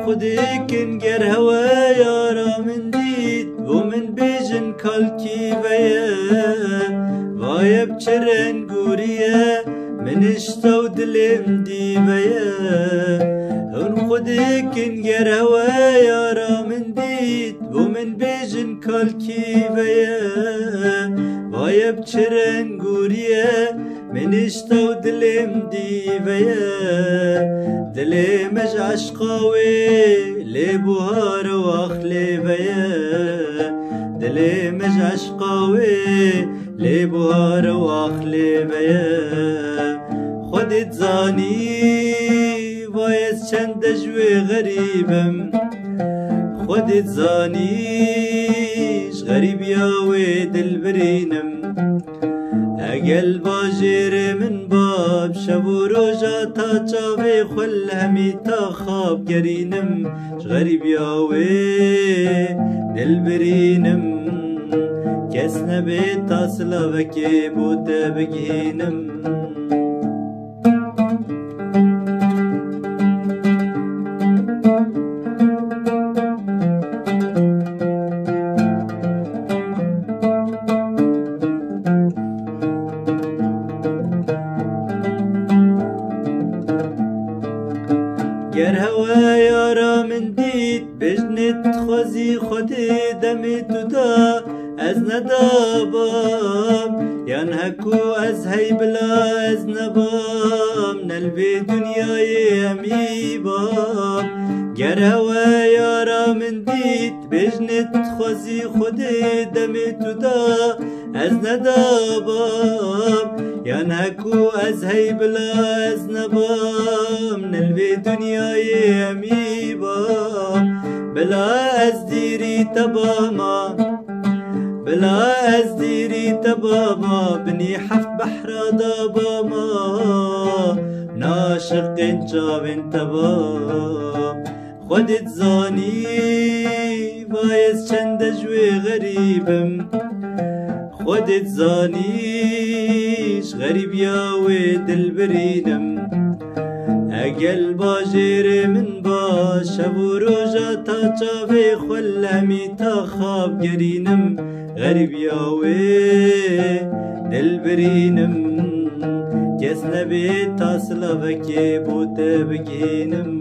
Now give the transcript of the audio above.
خودێکن گەر هەوایارا من دیت بۆ من بێژن کاڵکی بەیە وایە بچرەن گوریە منشتە و دلێم دیبەیە هەون خودێکن گەر هەوایارا من دیت بۆ من بێژن کاڵکی بەیە وایە بچرەن گوریە منشتە و دلێم دیبەیە دلێ مەژ عەشقاوێ لێ بوهارە واخلێ بەیە دلێ مەژ عەشقاوێ لێ بوهارە واخلێ بەیە خودت زانی وایەس چەندە ژوێ غەریبم خودت زانیش غەریبیا وێ دلبرینم ئەگەل باژێرێ من باب شەو و ڕۆژە تا چاوێ خوەل هەمی تا خوابگەرینم غەریبیا وێ دلبرینم کەس نەبێت تا سلاوەکێ بۆ تە بگینم گەر هەوایارا من دیت بێژنێت خوازی خودێ دەمێ تودا ئەز نەدابام یان هەکوو ئەز هەی بلا ئەز نەبام نەلبێ دونیایێ ئەمی بام گەر هەوایارا من دیت بێژنێت خوازی خودێ دەمێ تودا ئەز نەدابام یان هەکوو ئەز هەی بلا ئەز نەبام نەلبێ دونیایێ ئەمی بام بلا ئەز دیریتە باما بلا ئەز دیریتە باما بنی حەفت بەحرا داباما ناشقێن چاوێن تەبام خودت زانی وایەس چەندە ژوێ غەریبم خودت زانیش غەریبیا وێ دلبرینم ئەگەل باژێرێ من باش شەو و ڕۆژە تا چاوێ خوەل هەمی تا خوابگەرینم غەریبیا وێ دلبرینم کەس نەبێت تا سلاوەکێ بۆ تە بگینم